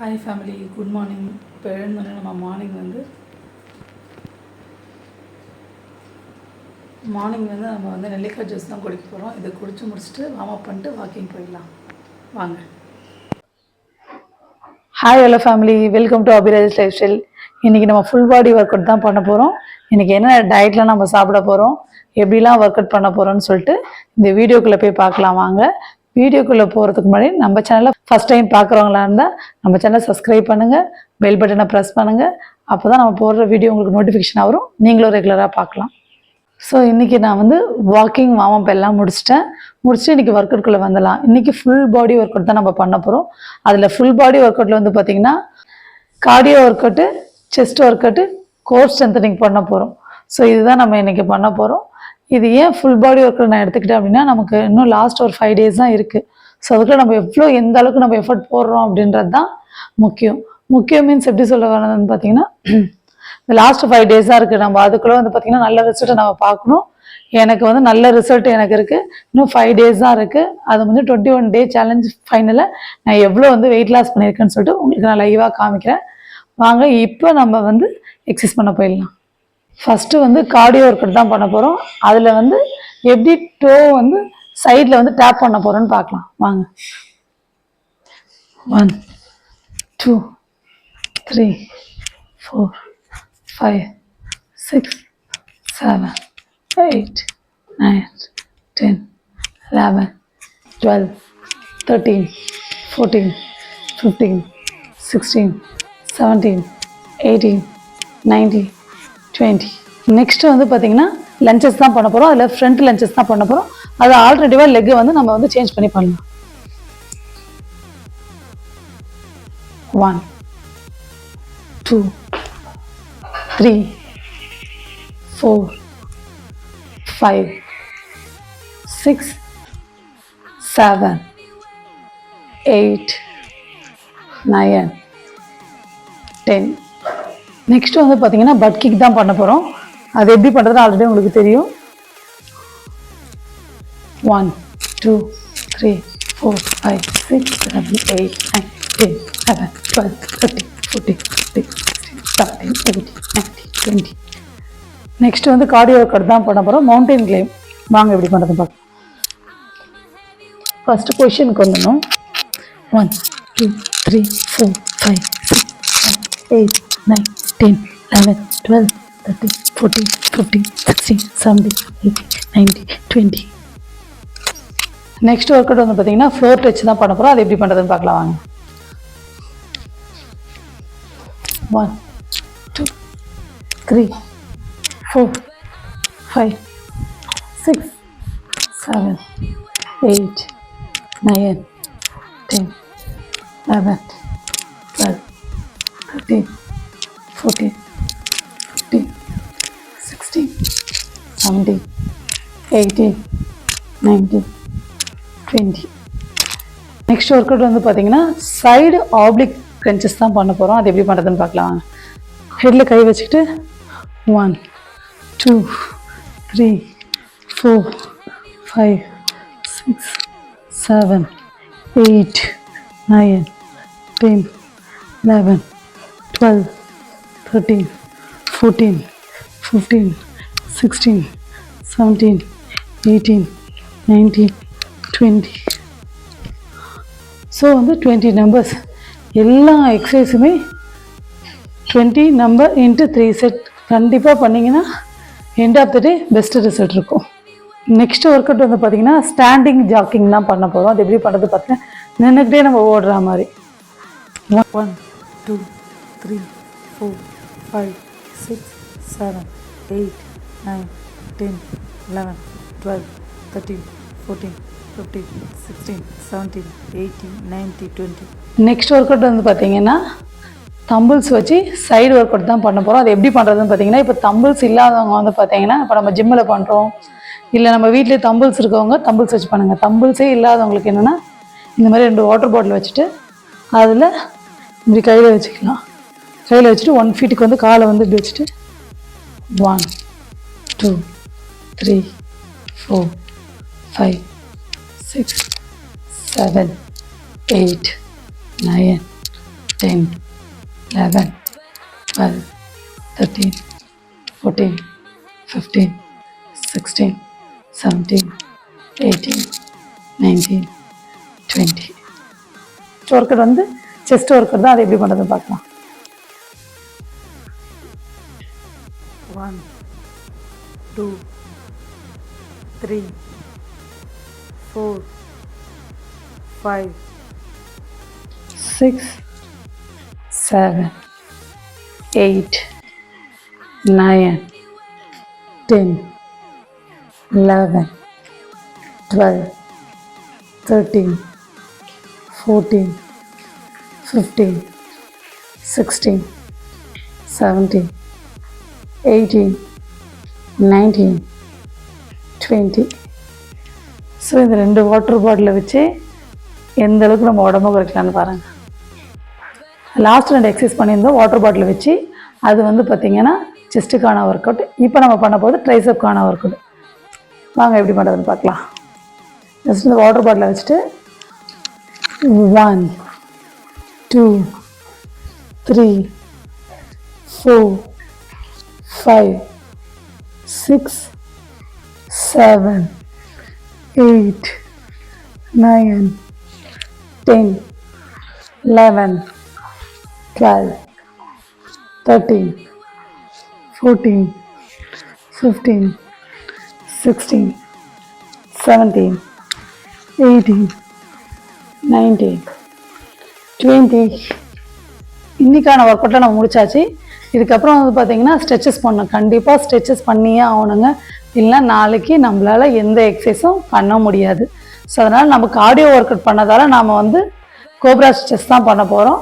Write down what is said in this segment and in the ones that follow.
Hi family, good morning. இப்போ எழுந்தோடனே நம்ம morning வந்து நம்ம வந்து நெல்லிக்காய் ஜூஸ் தான் குடிக்க போகிறோம். இதை குடிச்சு முடிச்சுட்டு வார்ம் அப் பண்ணிட்டு வாக்கிங் போயிடலாம். வாங்க. Hi hello family, welcome to Abhiraj lifestyle. இன்றைக்கி நம்ம ஃபுல் பாடி ஒர்க் அவுட் தான் பண்ண போகிறோம். இன்றைக்கி என்ன டயட்லாம் நம்ம சாப்பிட போகிறோம், எப்படிலாம் ஒர்க் அவுட் பண்ண போகிறோம்னு சொல்லிட்டு இந்த வீடியோக்குள்ளே போய் பார்க்கலாம் வாங்க. வீடியோக்குள்ளே போகிறதுக்கு முன்னாடி நம்ம சேனலை ஃபஸ்ட் டைம் பார்க்குறவங்களா இருந்தால் நம்ம சேனலை சப்ஸ்கிரைப் பண்ணுங்கள், பெல் பட்டனை ப்ரெஸ் பண்ணுங்கள். அப்போ தான் நம்ம போடுற வீடியோ உங்களுக்கு நோட்டிஃபிகேஷன் வரும், நீங்களும் ரெகுலராக பார்க்கலாம். ஸோ இன்றைக்கி நான் வந்து வாக்கிங் வார்ம் அப் எல்லாம் முடிச்சுட்டு இன்றைக்கி ஒர்க் அவுட்குள்ளே வந்துடலாம். இன்றைக்கி ஃபுல் பாடி ஒர்க் அவுட் தான் நம்ம பண்ண போகிறோம். அதில் ஃபுல் பாடி ஒர்க் அவுட்டில் வந்து பார்த்திங்கன்னா cardio work out, chest work out, core strengthening பண்ண போகிறோம். ஸோ இதுதான் நம்ம இன்றைக்கி பண்ண போகிறோம். இது ஏன் ஃபுல் பாடி ஒர்க் நான் எடுத்துக்கிட்டேன் அப்படின்னா, நமக்கு இன்னும் லாஸ்ட் ஒரு 5 days தான் இருக்குது. ஸோ அதுக்குள்ள நம்ம எந்த அளவுக்கு நம்ம எஃபர்ட் போடுறோம் அப்படின்றது தான் முக்கியம் மீன்ஸ் எப்படி சொல்ல வரதுன்னு பார்த்தீங்கன்னா, இந்த லாஸ்ட் 5 days தான் இருக்குது. நம்ம அதுக்குள்ளே வந்து பார்த்திங்கன்னா நல்ல ரிசல்ட்டை நம்ம பார்க்கணும். எனக்கு வந்து நல்ல ரிசல்ட் எனக்கு இருக்குது. இன்னும் 5 days தான் இருக்குது. அது வந்து 21 day சேலஞ்ச் ஃபைனலில் நான் எவ்வளோ வந்து வெயிட் லாஸ் பண்ணியிருக்கேன்னு சொல்லிட்டு உங்களுக்கு நான் லைவாக காமிக்கிறேன் வாங்க. இப்போ நம்ம வந்து எக்ஸசைஸ் பண்ண போயிடலாம். ஃபஸ்ட்டு வந்து கார்டியோ ஒர்க் அவுட் தான் பண்ண போகிறோம். அதில் வந்து எப்படி டோ வந்து சைடில் வந்து டேப் பண்ண போகிறோன்னு பார்க்கலாம் வாங்க. 1 2 3 4 5 6 7 8 9 10 11 12 13 14 15 16 17 18 19 20. நெக்ஸ்ட் வந்து பார்த்தீங்கன்னா லஞ்சஸ் தான் பண்ண போகிறோம். அதில் ஃப்ரண்ட் லஞ்சஸ் தான் பண்ண போகிறோம். அது ஆல்ரெடிவாக லெக்கு வந்து நம்ம வந்து சேஞ்ச் பண்ணி பண்ணலாம். 1 2 3 4 5 6 7 8 9 10. நெக்ஸ்ட் வந்து பார்த்தீங்கன்னா பட் கிக் தான் பண்ண போகிறோம். அது எப்படி பண்ணுறதுன்னு ஆல்ரெடி உங்களுக்கு தெரியும். 1 2 3 4 5 6 7 8 9 10 11 12 13 14 15 16 17 18 19 20. நெக்ஸ்ட் வந்து கார்டியோ ஒர்க் அவுட் தான் பண்ண போகிறோம். மவுண்டைன் கிளைம் வாங்க எப்படி பண்ணுறது பார்க்கலாம். ஃபஸ்ட்டு பொசிஷனுக்கு வந்துடணும். 1 2 3 4 5 6 7 8 9 10 11 12 13 14 15 16 17 18 19 20. நெக்ஸ்ட் ஒர்க் அவுட் வந்து பார்த்தீங்கன்னா ஃப்ளோர் டச் தான் பண்ண போகிறோம். அது எப்படி பண்ணுறதுன்னு பார்க்கலாம் வாங்க. 1 2 3 4 5 6 7 8 9 10 11 12 13 14 15 16 17 18 19 20. நெக்ஸ்ட் ஒர்க் அவுட் வந்து பார்த்தீங்கன்னா சைடு ஆப்ளிக் கிரன்ச்சஸ் தான் பண்ண போகிறோம். அது எப்படி பண்ணுறதுன்னு பார்க்கலாம். ஹெட்டில் கை வச்சுக்கிட்டு 1 2 3 4 5 6 7 8 9 10 11 12 13 14 15 16 17 18 19 20. ஸோ வந்து 20 நம்பர்ஸ் எல்லா எக்ஸசைஸுமே 20 நம்பர் இன்ட்டு 3 செட் கண்டிப்பாக பண்ணிங்கன்னா end of the day best result இருக்கும். நெக்ஸ்ட் ஒர்க் அவுட் வந்து பார்த்திங்கன்னா ஸ்டாண்டிங் ஜாக்கிங் தான் பண்ண போகிறோம். அது எப்படி பண்ணுறது பார்த்தீங்கன்னா நின்றுக்கிட்டே நம்ம ஓடுற மாதிரி. 1 2 3 4 5 6 7 8 9 10 11 12 13 14 15 16 17 18 19 20. நெக்ஸ்ட் ஒர்க் அவுட் வந்து பார்த்தீங்கன்னா தம்பிள்ஸ் வச்சு சைடு ஒர்க் அவுட் தான் பண்ண போகிறோம். அது எப்படி பண்ணுறதுன்னு பார்த்தீங்கன்னா, இப்போ தம்பிள்ஸ் இல்லாதவங்க வந்து பார்த்தீங்கன்னா, இப்போ நம்ம ஜிம்மில் பண்ணுறோம், இல்லை நம்ம வீட்டிலே தம்பிள்ஸ் இருக்கவங்க தம்பிள்ஸ் வச்சு பண்ணுங்கள். தம்பிள்ஸே இல்லாதவங்களுக்கு என்னென்னா இந்த மாதிரி 2 வாட்டர் பாட்டில் வச்சுட்டு அதில் இப்படி கையில் வச்சுக்கலாம். கையில் வச்சுட்டு 1 feet வந்து காலை வந்து இப்படி வச்சுட்டு 1 2 3 4 5 6 7 8 9 10, 11, 12, 13, 14, 15, 16, 17, 18, 19, 20. ஒர்க்கர் வந்து செஸ்ட் ஒர்க்கர் தான். அதை எப்படி பண்ணுறதுன்னு பார்க்கலாம். 1, 2, 3, 4, 5, 6, 7, 8, 9, 10, 11, 12, 13, 14, 15, 16, 17, 18, 19, 20. ஸோ இந்த 2 வாட்டர் பாட்டிலை வச்சு எந்த அளவுக்கு நம்ம உடம்பு குறைக்கலான்னு பாருங்கள். லாஸ்ட் 2 எக்ஸசைஸ் பண்ணியிருந்தோம் வாட்டர் பாட்டிலை வச்சு. அது வந்து பார்த்திங்கன்னா செஸ்ட்டுக்கான ஒர்க் அவுட். இப்போ நம்ம பண்ண போது ட்ரைசப்கான ஒர்க் அவுட். வாங்க எப்படி பண்ணுறதுன்னு பார்க்கலாம். ஜஸ்ட் இந்த வாட்டர் பாட்டிலை வச்சுட்டு 1, 2, 3, 4, 5, 6, 7, 8, 9, 10, 11, 12, 13, 14, 15, 16, 17, 18, 19, 20. இன்றைக்கான ஒர்க் அவுட்டை நம்ம முடிச்சாச்சு. இதுக்கப்புறம் வந்து பார்த்திங்கன்னா ஸ்ட்ரெச்சஸ் பண்ணணும். கண்டிப்பாக ஸ்ட்ரெச்சஸ் பண்ணியே ஆகணுங்க. இல்லைனா நாளைக்கு நம்மளால் எந்த எக்ஸசைஸும் பண்ண முடியாது. ஸோ அதனால் நம்ம கார்டியோ ஒர்க் அவுட் பண்ணதால் நாம் வந்து கோப்ரா ஸ்ட்ரெச்சஸ் தான் பண்ண போகிறோம்.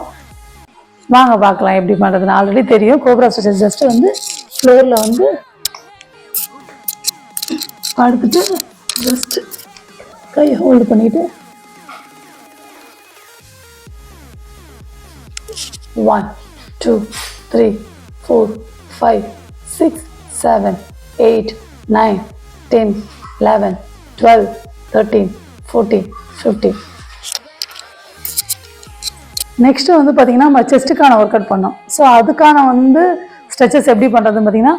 வாங்க பார்க்கலாம் எப்படி பண்ணுறதுன்னு. ஆல்ரெடி தெரியும். கோப்ரா ஸ்ட்ரெச்சஸ் ஜஸ்ட்டு வந்து ஃப்ளோரில் வந்து படுத்துட்டு ஜஸ்ட்டு கையை ஹோல்டு பண்ணிவிட்டு 1, 2, 3, 4, 5, 6, 7, 8, 9, 10, 11, 12, 13, 14, 15. நெக்ஸ்ட்டு வந்து பார்த்திங்கன்னா நம்ம செஸ்ட்டுக்கான ஒர்க் அவுட் பண்ணோம். ஸோ அதுக்கான வந்து ஸ்ட்ரெச்சஸ் எப்படி பண்ணுறதுன்னு பார்த்திங்கன்னா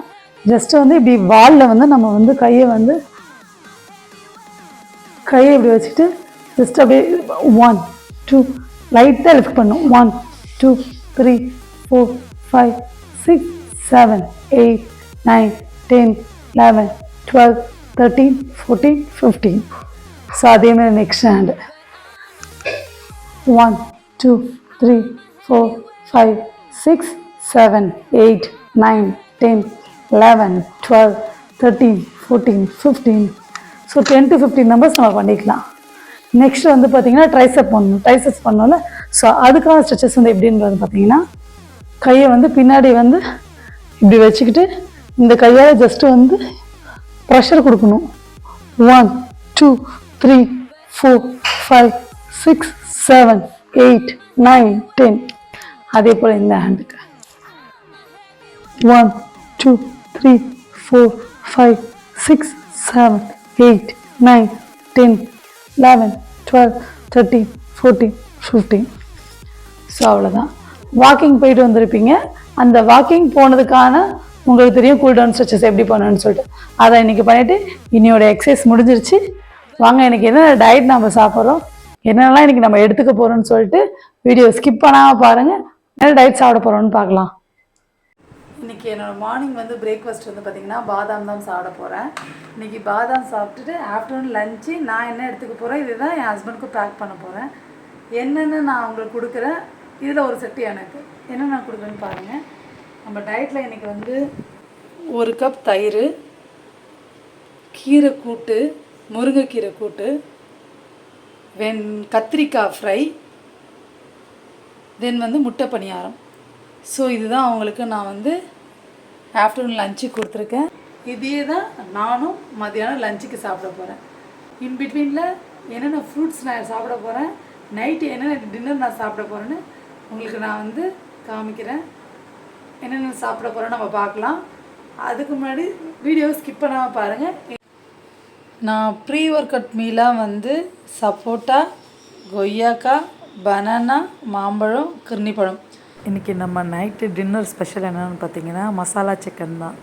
ஜஸ்ட்டு வந்து இப்படி வாலில் வந்து நம்ம வந்து கையை இப்படி வச்சுட்டு ஜஸ்ட் அப்படியே 1, 2 லைட்டாக லிஃப்ட் பண்ணணும். 1, 2, 3, 4, 5, 6, 7, 8, 9, 10, 11, 12, 13, 14, 15. ஸோ அதேமாதிரி next hand 1, 2, 3, 4, 5, 6, 7, 8, 9, 10, 11, 12, 13, 14, 15. So 10 to 15 numbers நம்ம பண்ணிக்கலாம். நெக்ஸ்ட் வந்து பார்த்திங்கன்னா ட்ரைசெப்ஸ் பண்ணோம்ல. ஸோ அதுக்கான ஸ்ட்ரெச்சஸ் வந்து எப்படின்றது பார்த்திங்கன்னா கையை வந்து பின்னாடி வந்து இப்படி வச்சுக்கிட்டு இந்த கையால் ஜஸ்ட்டு வந்து ப்ரெஷர் கொடுக்கணும். 1, 2, 3, 4, 5, 6, 7, 8, 9, 10. அதே போல் இந்த ஹேண்டுக்கு 1, 2, 3, 4, 5, 6, 7, 8, 9, 10, 11, 12, 13, 14, 15. ஸோ அவ்வளோதான். வாக்கிங் போயிட்டு வந்திருப்பீங்க. அந்த வாக்கிங் போனதுக்கான உங்களுக்கு தெரியும் கூல்டவுன் ஸ்ட்ரெச்சஸ் எப்படி பண்ணணும்னு சொல்லிட்டு அதை இன்றைக்கி பண்ணிவிட்டு இன்னையோட எக்ஸசைஸ் முடிஞ்சிருச்சு. வாங்க இன்றைக்கி என்ன டயட் நம்ம சாப்பிட்றோம், என்னென்னலாம் இன்றைக்கி நம்ம எடுத்துக்க போகிறோம்னு சொல்லிட்டு வீடியோ ஸ்கிப் பண்ணாமல் பாருங்கள். என்ன டயட் சாப்பிட போகிறோன்னு பார்க்கலாம். இன்றைக்கி என்னோடய மார்னிங் வந்து பிரேக்ஃபாஸ்ட் வந்து பார்த்திங்கன்னா பாதாம் தான் சாப்பிட போகிறேன். இன்றைக்கி பாதாம் சாப்பிட்டுட்டு ஆஃப்டர்நூன் லஞ்சு நான் என்ன எடுத்துக்க போகிறேன், இதுதான் என் ஹஸ்பண்டுக்கு பேக் பண்ண போகிறேன். என்னென்னு நான் அவங்களுக்கு கொடுக்குறேன். இதில் ஒரு செட்டு எனக்கு என்ன நான் கொடுக்குறேன்னு பாருங்கள். நம்ம டயட்டில் இன்றைக்கி வந்து 1 கப் தயிர், கீரை கூட்டு, முருங்கைக்கீரை கூட்டு, கத்திரிக்காய் ஃப்ரை, தென் வந்து முட்டை பணியாரம். ஸோ இதுதான் அவங்களுக்கு நான் வந்து ஆஃப்டர்நூன் லஞ்சு கொடுத்துருக்கேன். இதே தான் நானும் மதியானம் லஞ்சுக்கு சாப்பிட போகிறேன். இன்பிட்வீனில் என்னென்ன ஃப்ரூட்ஸ் நான் சாப்பிட போகிறேன், நைட்டு என்னென்ன டின்னர் நான் சாப்பிட போகிறேன்னு உங்களுக்கு நான் வந்து காமிக்கிறேன். என்னென்ன சாப்பிட போகிறேன்னு நம்ம பார்க்கலாம். அதுக்கு முன்னாடி வீடியோ ஸ்கிப் பண்ணாமல் பாருங்கள். நான் ப்ரீ ஒர்க் அவுட் மீலாக வந்து சப்போட்டா, கொய்யாக்காய், பனானா, மாம்பழம், கிர்னி பழம். இன்றைக்கி நம்ம நைட்டு டின்னர் ஸ்பெஷல் என்னென்னு பார்த்தீங்கன்னா மசாலா சிக்கன் தான்.